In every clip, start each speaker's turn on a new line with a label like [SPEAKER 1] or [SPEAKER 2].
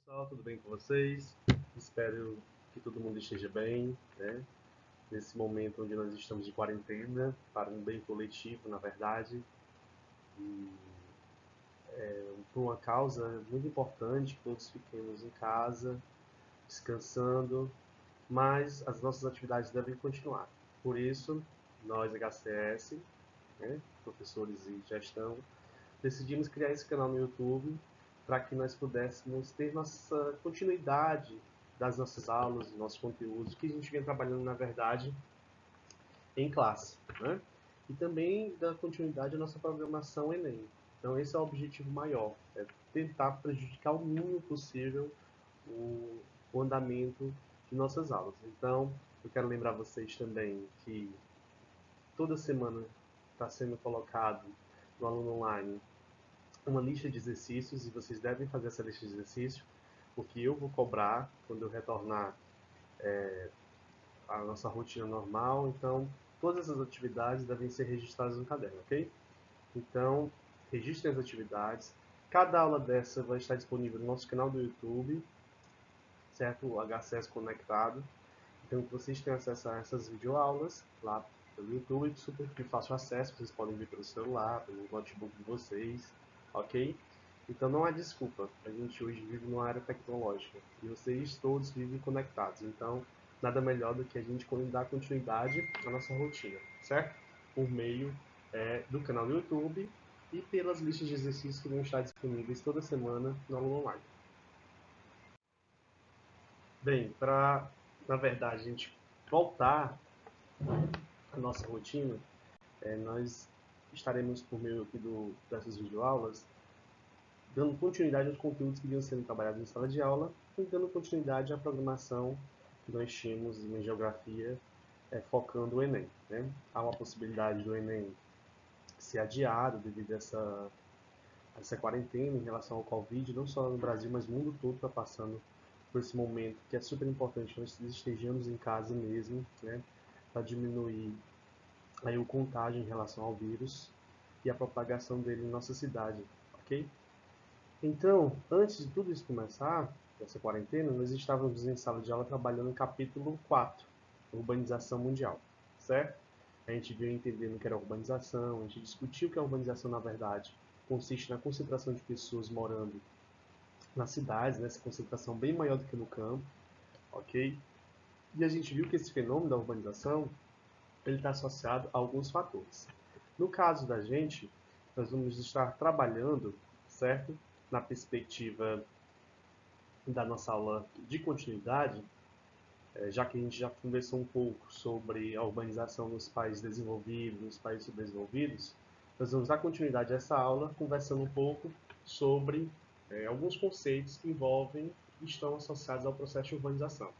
[SPEAKER 1] Pessoal, tudo bem com vocês? Espero que todo mundo esteja bem, né? Nesse momento onde nós estamos de quarentena, para um bem coletivo, na verdade, e por uma causa muito importante, que todos fiquemos em casa, descansando, mas as nossas atividades devem continuar. Por isso, nós, HCS, né, professores e gestão, decidimos criar esse canal no YouTube para que nós pudéssemos ter nossa continuidade das nossas aulas, dos nossos conteúdos, que a gente vem trabalhando, na verdade, em classe, né? E também dar continuidade à nossa programação Enem. Então, esse é o objetivo maior, é tentar prejudicar o mínimo possível o andamento de nossas aulas. Então, eu quero lembrar vocês também que toda semana está sendo colocado no Aluno Online uma lista de exercícios e vocês devem fazer essa lista de exercícios, porque eu vou cobrar quando eu retornar a nossa rotina normal. Então, todas essas atividades devem ser registradas no caderno, ok? Então, registrem as atividades. Cada aula dessa vai estar disponível no nosso canal do YouTube, certo? O HCS Conectado. Então, que vocês tenham acesso a essas videoaulas lá pelo YouTube, super de fácil acesso, vocês podem ver pelo celular, pelo notebook de vocês, ok? Então não há desculpa, a gente hoje vive numa era tecnológica e vocês todos vivem conectados, então nada melhor do que a gente dar continuidade à nossa rotina, certo? Por meio do canal do YouTube e pelas listas de exercícios que vão estar disponíveis toda semana no Aula Online. Bem, para, na verdade, a gente voltar à nossa rotina, nós estaremos, por meio aqui dessas videoaulas, dando continuidade aos conteúdos que vinham sendo trabalhados em sala de aula e dando continuidade à programação que nós tínhamos em geografia, focando o Enem, né? Há uma possibilidade do Enem ser adiado devido a essa quarentena em relação ao Covid, não só no Brasil, mas no mundo todo está passando por esse momento que é super importante que nós estejamos em casa mesmo, né? Para diminuir aí o contágio em relação ao vírus e a propagação dele em nossa cidade, ok? Então, antes de tudo isso começar, dessa quarentena, nós estávamos em sala de aula trabalhando no capítulo 4, Urbanização Mundial, certo? A gente veio entendendo o que era urbanização, a gente discutiu que a urbanização, na verdade, consiste na concentração de pessoas morando nas cidades, nessa concentração bem maior do que no campo, ok? E a gente viu que esse fenômeno da urbanização ele está associado a alguns fatores. No caso da gente, nós vamos estar trabalhando, certo? Na perspectiva da nossa aula de continuidade, já que a gente já conversou um pouco sobre a urbanização nos países desenvolvidos, nos países subdesenvolvidos, nós vamos dar continuidade a essa aula conversando um pouco sobre alguns conceitos que envolvem e estão associados ao processo de urbanização.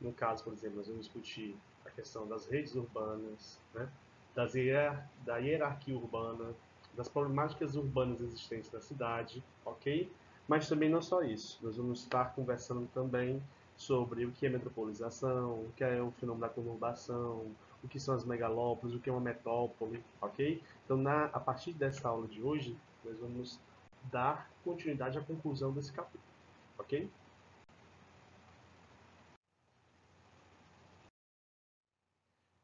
[SPEAKER 1] No caso, por exemplo, nós vamos discutir a questão das redes urbanas, né, da hierarquia urbana, das problemáticas urbanas existentes na cidade, ok? Mas também não só isso. Nós vamos estar conversando também sobre o que é metropolização, o que é o fenômeno da conurbação, o que são as megalópolis, o que é uma metrópole, ok? Então, a partir dessa aula de hoje, nós vamos dar continuidade à conclusão desse capítulo, ok?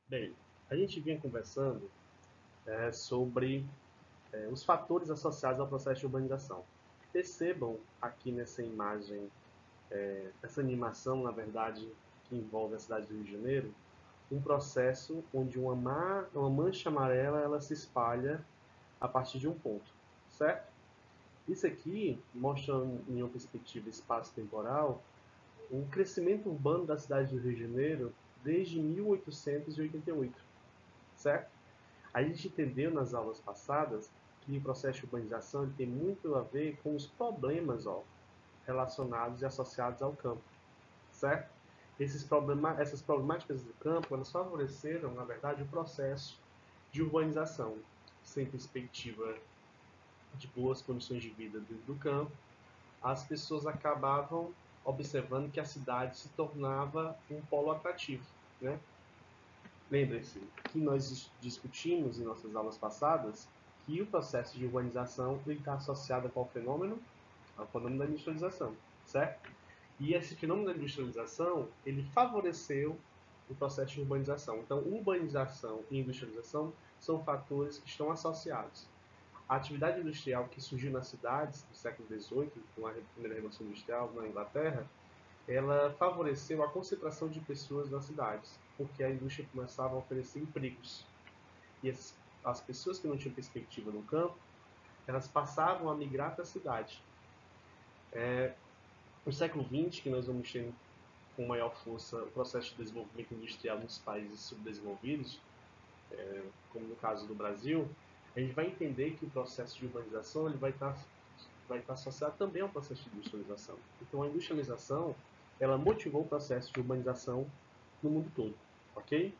[SPEAKER 1] Bem, a gente vinha conversando sobre os fatores associados ao processo de urbanização. Percebam aqui nessa imagem, essa animação, na verdade, que envolve a cidade do Rio de Janeiro, um processo onde uma mancha amarela ela se espalha a partir de um ponto, certo? Isso aqui mostra, em uma perspectiva espaço-temporal, o crescimento urbano da cidade do Rio de Janeiro desde 1888, certo? A gente entendeu nas aulas passadas que o processo de urbanização ele tem muito a ver com os problemas relacionados e associados ao campo, certo? Essas problemáticas do campo elas favoreceram, na verdade, o processo de urbanização, sem perspectiva de boas condições de vida dentro do campo. As pessoas acabavam observando que a cidade se tornava um polo atrativo, né? Lembre-se que nós discutimos em nossas aulas passadas que o processo de urbanização está associado a qual fenômeno? Ao fenômeno da industrialização. certo? E esse fenômeno da industrialização, ele favoreceu o processo de urbanização. Então, urbanização e industrialização são fatores que estão associados. A atividade industrial que surgiu nas cidades do século XVIII, com a primeira Revolução Industrial na Inglaterra, ela favoreceu a concentração de pessoas nas cidades, porque a indústria começava a oferecer empregos. E as pessoas que não tinham perspectiva no campo, elas passavam a migrar para a cidade. No século XX, que nós vamos ter com maior força o processo de desenvolvimento industrial nos países subdesenvolvidos, como no caso do Brasil, a gente vai entender que o processo de urbanização ele vai estar associado também ao processo de industrialização. Então, a industrialização ela motivou o processo de urbanização no mundo todo, ok?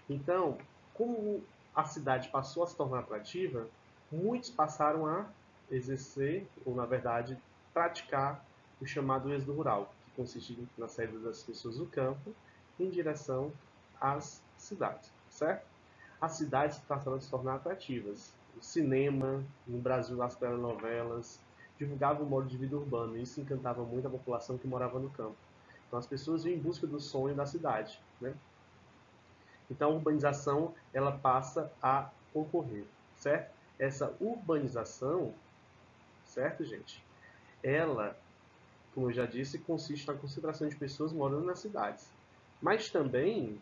[SPEAKER 1] Então, como a cidade passou a se tornar atrativa, muitos passaram a exercer, ou na verdade, praticar o chamado êxodo rural, que consiste na saída das pessoas do campo em direção às cidades, certo? As cidades passaram a se tornar atrativas. O cinema, no Brasil, as telenovelas, divulgavam o modo de vida urbano, e isso encantava muito a população que morava no campo. Então as pessoas iam em busca do sonho da cidade, né? Então a urbanização ela passa a ocorrer, certo? Essa urbanização, certo, gente? Ela, como eu já disse, consiste na concentração de pessoas morando nas cidades. Mas também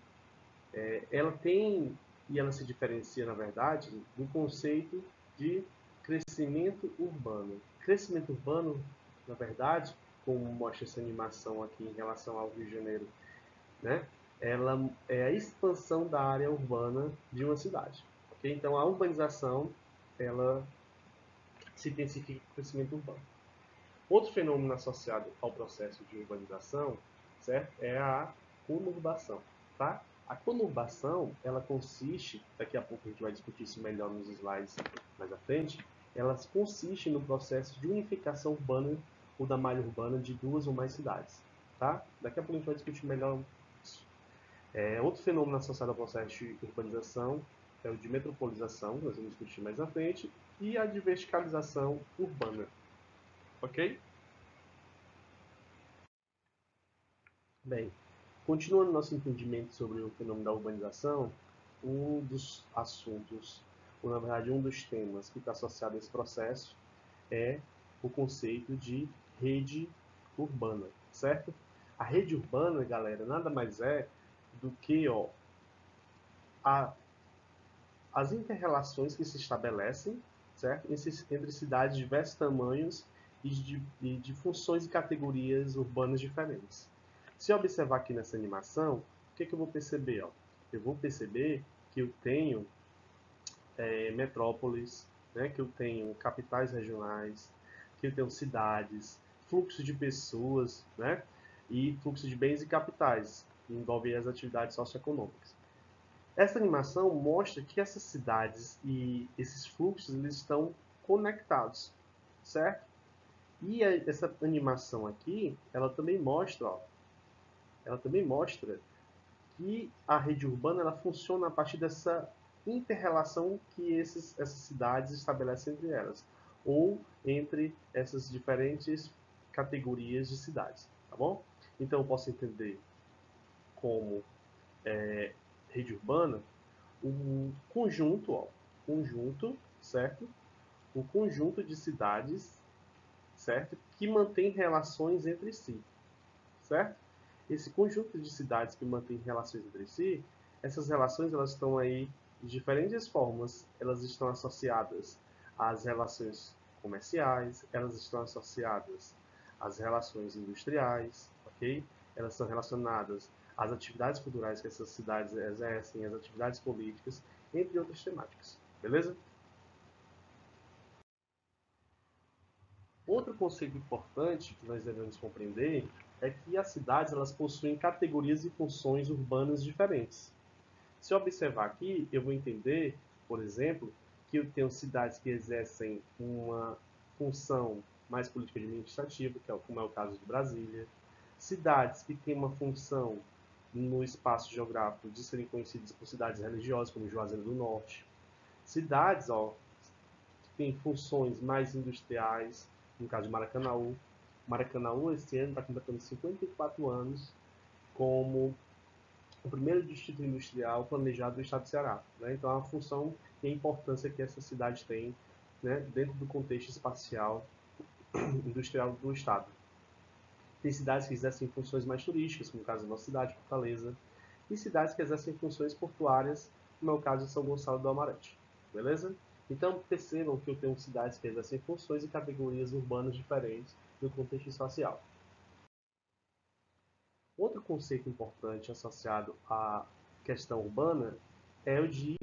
[SPEAKER 1] ela tem, e ela se diferencia, na verdade, do conceito de crescimento urbano. Crescimento urbano, na verdade, como mostra essa animação aqui em relação ao Rio de Janeiro, né? Ela é a expansão da área urbana de uma cidade. Okay? Então, a urbanização ela se intensifica com o crescimento urbano. Outro fenômeno associado ao processo de urbanização, certo? É a conurbação, tá? A conurbação, ela consiste, daqui a pouco a gente vai discutir isso melhor nos slides mais à frente, ela consiste no processo de unificação urbana ou da malha urbana de duas ou mais cidades, tá? Daqui a pouco a gente vai discutir melhor isso. Outro fenômeno associado ao processo de urbanização é o de metropolização, nós vamos discutir mais à frente, e a de verticalização urbana, ok? Bem, continuando nosso entendimento sobre o fenômeno da urbanização, um dos assuntos, ou na verdade um dos temas que está associado a esse processo é o conceito de rede urbana, certo? A rede urbana, galera, nada mais é do que a, as interrelações que se estabelecem, certo? Entre cidades de diversos tamanhos e de funções e categorias urbanas diferentes. Se eu observar aqui nessa animação, o que eu vou perceber? Ó? Eu vou perceber que eu tenho metrópoles, né? Que eu tenho capitais regionais, que eu tenho cidades, fluxo de pessoas, né? E fluxo de bens e capitais, que envolvem as atividades socioeconômicas. Essa animação mostra que essas cidades e esses fluxos eles estão conectados, certo? E essa animação aqui, ela também mostra, que a rede urbana ela funciona a partir dessa inter-relação que essas cidades estabelecem entre elas, ou entre essas diferentes categorias de cidades, tá bom? Então eu posso entender como rede urbana um conjunto, certo? Um conjunto de cidades, certo? Que mantém relações entre si, certo? Esse conjunto de cidades que mantém relações entre si, essas relações elas estão aí de diferentes formas. Elas estão associadas às relações comerciais, elas estão associadas às relações industriais, ok? Elas são relacionadas às atividades culturais que essas cidades exercem, às atividades políticas, entre outras temáticas. Beleza? Outro conceito importante que nós devemos compreender é que as cidades elas possuem categorias e funções urbanas diferentes. Se eu observar aqui, eu vou entender, por exemplo, que eu tenho cidades que exercem uma função mais política administrativa, como é o caso de Brasília, cidades que têm uma função no espaço geográfico de serem conhecidas por cidades religiosas, como Juazeiro do Norte, cidades que têm funções mais industriais, no caso de Maracanaú, Maracanaú, esse ano, está completando 54 anos como o primeiro distrito industrial planejado do estado do Ceará. Né? Então, a função e a importância que essa cidade tem, né, dentro do contexto espacial industrial do estado. Tem cidades que exercem funções mais turísticas, como o caso da nossa cidade, Fortaleza, e cidades que exercem funções portuárias, como é o caso de São Gonçalo do Amarante. Beleza? Então, percebam que eu tenho cidades que exercem funções e categorias urbanas diferentes no contexto espacial. Outro conceito importante associado à questão urbana é o de